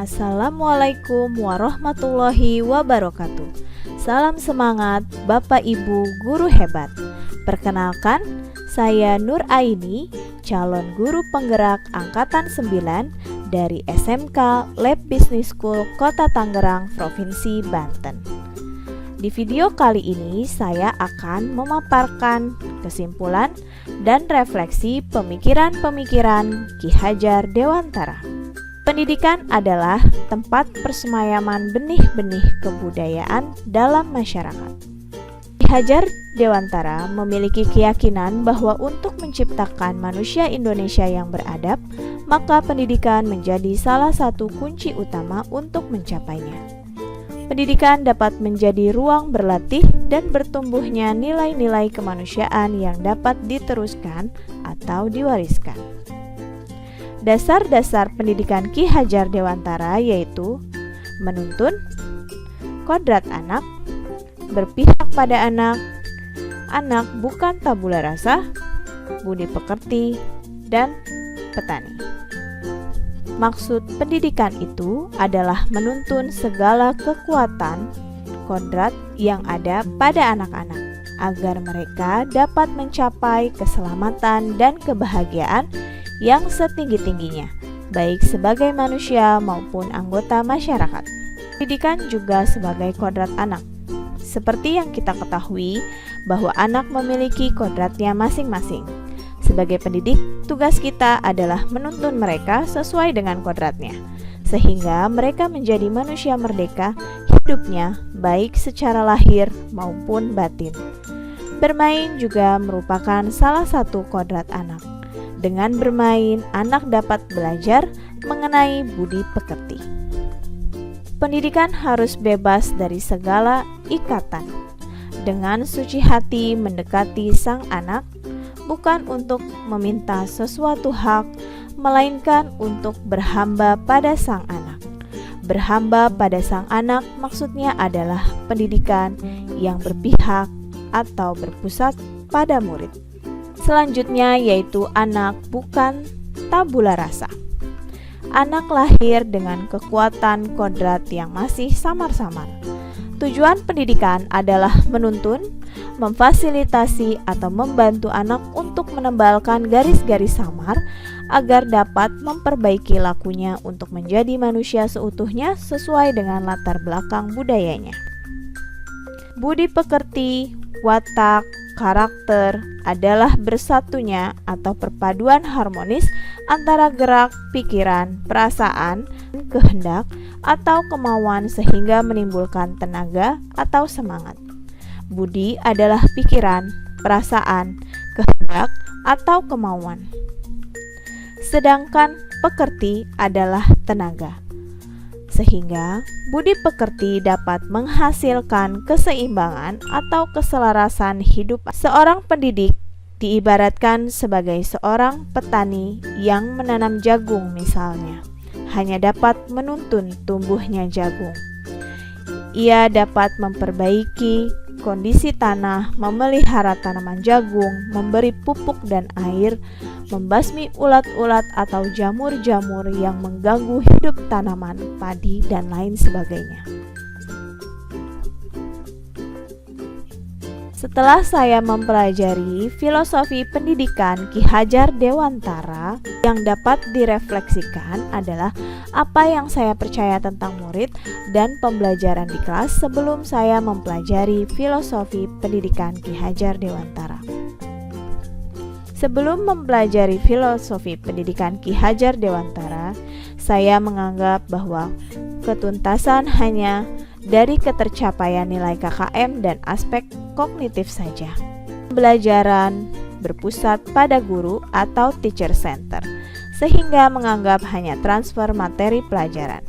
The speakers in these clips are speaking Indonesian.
Assalamualaikum warahmatullahi wabarakatuh. Salam semangat Bapak Ibu guru hebat. Perkenalkan, saya Nur Aini, calon guru penggerak angkatan 9 dari SMK Lab Business School Kota Tangerang, Provinsi Banten. Di video kali ini saya akan memaparkan kesimpulan dan refleksi pemikiran-pemikiran Ki Hajar Dewantara. Pendidikan adalah tempat persemayaman benih-benih kebudayaan dalam masyarakat. Ki Hajar Dewantara memiliki keyakinan bahwa untuk menciptakan manusia Indonesia yang beradab, maka pendidikan menjadi salah satu kunci utama untuk mencapainya. Pendidikan dapat menjadi ruang berlatih dan bertumbuhnya nilai-nilai kemanusiaan yang dapat diteruskan atau diwariskan. Dasar-dasar pendidikan Ki Hajar Dewantara yaitu menuntun, kodrat anak, berpihak pada anak bukan tabula rasa, budi pekerti, dan petani. Maksud pendidikan itu adalah menuntun segala kekuatan kodrat yang ada pada anak-anak agar mereka dapat mencapai keselamatan dan kebahagiaan yang setinggi-tingginya, baik sebagai manusia maupun anggota masyarakat. Pendidikan juga sebagai kodrat anak. Seperti yang kita ketahui bahwa anak memiliki kodratnya masing-masing. Sebagai pendidik, tugas kita adalah menuntun mereka sesuai dengan kodratnya, sehingga mereka menjadi manusia merdeka hidupnya baik secara lahir maupun batin. Bermain juga merupakan salah satu kodrat anak. Dengan bermain, anak dapat belajar mengenai budi pekerti. Pendidikan harus bebas dari segala ikatan. Dengan suci hati mendekati sang anak, bukan untuk meminta sesuatu hak, melainkan untuk berhamba pada sang anak. Berhamba pada sang anak maksudnya adalah pendidikan yang berpihak atau berpusat pada murid. Selanjutnya yaitu anak bukan tabula rasa. Anak lahir dengan kekuatan kodrat yang masih samar-samar. Tujuan pendidikan adalah menuntun, memfasilitasi atau membantu anak untuk menebalkan garis-garis samar agar dapat memperbaiki lakunya untuk menjadi manusia seutuhnya sesuai dengan latar belakang budayanya. Budi pekerti, watak, karakter adalah bersatunya atau perpaduan harmonis antara gerak, pikiran, perasaan, kehendak, atau kemauan sehingga menimbulkan tenaga atau semangat. Budi adalah pikiran, perasaan, kehendak, atau kemauan. Sedangkan pekerti adalah tenaga. Sehingga budi pekerti dapat menghasilkan keseimbangan atau keselarasan hidup. Seorang pendidik diibaratkan sebagai seorang petani yang menanam jagung misalnya, hanya dapat menuntun tumbuhnya jagung. Ia dapat memperbaiki kondisi tanah, memelihara tanaman jagung, memberi pupuk dan air, membasmi ulat-ulat atau jamur-jamur yang mengganggu hidup tanaman, padi, dan lain sebagainya. Setelah saya mempelajari filosofi pendidikan Ki Hajar Dewantara, yang dapat direfleksikan adalah apa yang saya percaya tentang murid dan pembelajaran di kelas sebelum saya mempelajari filosofi pendidikan Ki Hajar Dewantara. Sebelum mempelajari filosofi pendidikan Ki Hajar Dewantara, saya menganggap bahwa ketuntasan hanya dari ketercapaian nilai KKM dan aspek kognitif saja. Pembelajaran berpusat pada guru atau teacher center, sehingga menganggap hanya transfer materi pelajaran.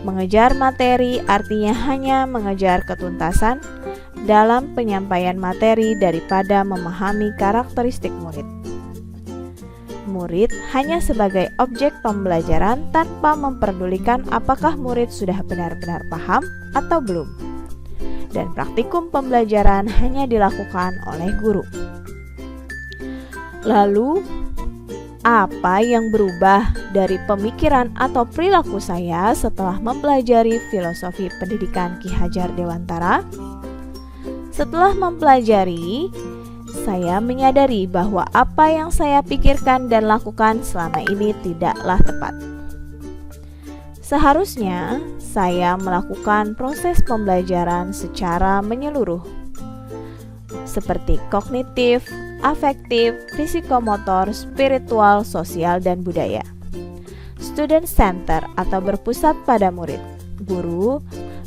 Mengejar materi artinya hanya mengejar ketuntasan dalam penyampaian materi daripada memahami karakteristik murid. Murid hanya sebagai objek pembelajaran tanpa memperdulikan apakah murid sudah benar-benar paham atau belum. Dan praktikum pembelajaran hanya dilakukan oleh guru. Lalu, Apa yang berubah dari pemikiran atau perilaku saya setelah mempelajari filosofi pendidikan Ki Hajar Dewantara? Setelah mempelajari, saya menyadari bahwa apa yang saya pikirkan dan lakukan selama ini tidaklah tepat. Seharusnya saya melakukan proses pembelajaran secara menyeluruh, seperti kognitif, afektif, fisikomotor, spiritual, sosial, dan budaya. Student center atau berpusat pada murid. Guru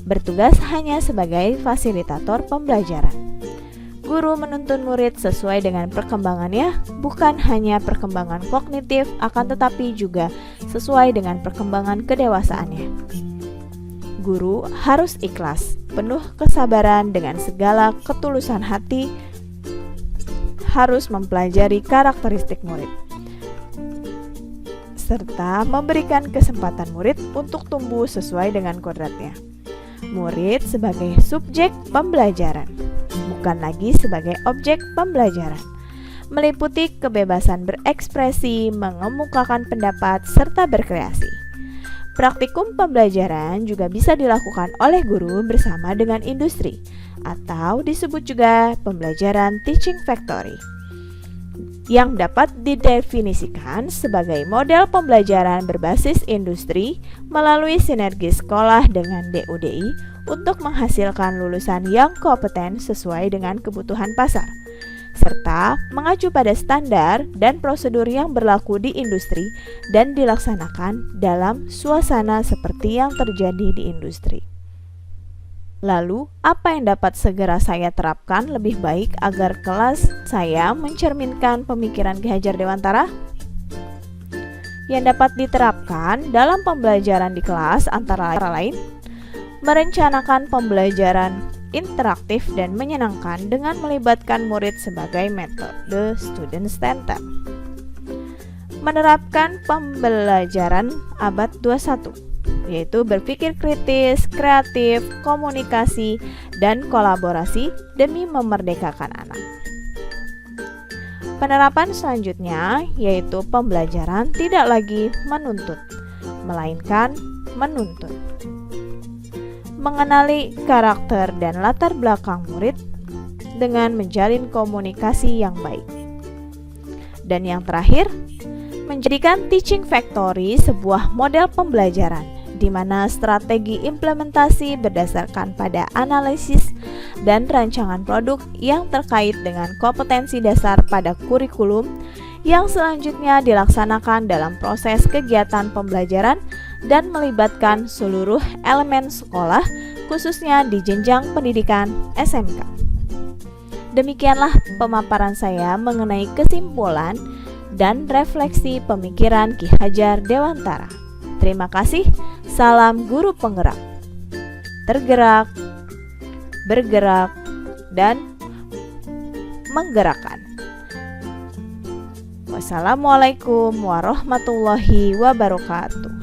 bertugas hanya sebagai fasilitator pembelajaran. Guru menuntun murid sesuai dengan perkembangannya, bukan hanya perkembangan kognitif, akan tetapi juga sesuai dengan perkembangan kedewasaannya. Guru harus ikhlas, penuh kesabaran dengan segala ketulusan hati, harus mempelajari karakteristik murid, serta memberikan kesempatan murid untuk tumbuh sesuai dengan kodratnya. Murid sebagai subjek pembelajaran, bukan lagi sebagai objek pembelajaran, meliputi kebebasan berekspresi, mengemukakan pendapat, serta berkreasi. Praktikum pembelajaran juga bisa dilakukan oleh guru bersama dengan industri, atau disebut juga pembelajaran teaching factory, yang dapat didefinisikan sebagai model pembelajaran berbasis industri melalui sinergi sekolah dengan DUDI untuk menghasilkan lulusan yang kompeten sesuai dengan kebutuhan pasar, serta mengacu pada standar dan prosedur yang berlaku di industri dan dilaksanakan dalam suasana seperti yang terjadi di industri. Lalu, apa yang dapat segera saya terapkan lebih baik agar kelas saya mencerminkan pemikiran Ki Hajar Dewantara? Yang dapat diterapkan dalam pembelajaran di kelas antara lain, merencanakan pembelajaran interaktif dan menyenangkan dengan melibatkan murid sebagai metode student center. Menerapkan pembelajaran abad 21, yaitu berpikir kritis, kreatif, komunikasi, dan kolaborasi demi memerdekakan anak. Penerapan selanjutnya yaitu pembelajaran tidak lagi menuntut, melainkan menuntun. Mengenali karakter dan latar belakang murid dengan menjalin komunikasi yang baik. Dan yang terakhir, menjadikan teaching factory sebuah model pembelajaran di mana strategi implementasi berdasarkan pada analisis dan rancangan produk yang terkait dengan kompetensi dasar pada kurikulum yang selanjutnya dilaksanakan dalam proses kegiatan pembelajaran dan melibatkan seluruh elemen sekolah, khususnya di jenjang pendidikan SMK. Demikianlah pemaparan saya mengenai kesimpulan dan refleksi pemikiran Ki Hajar Dewantara. Terima kasih. Salam guru penggerak. Tergerak, bergerak, dan menggerakkan. Wassalamualaikum warahmatullahi wabarakatuh.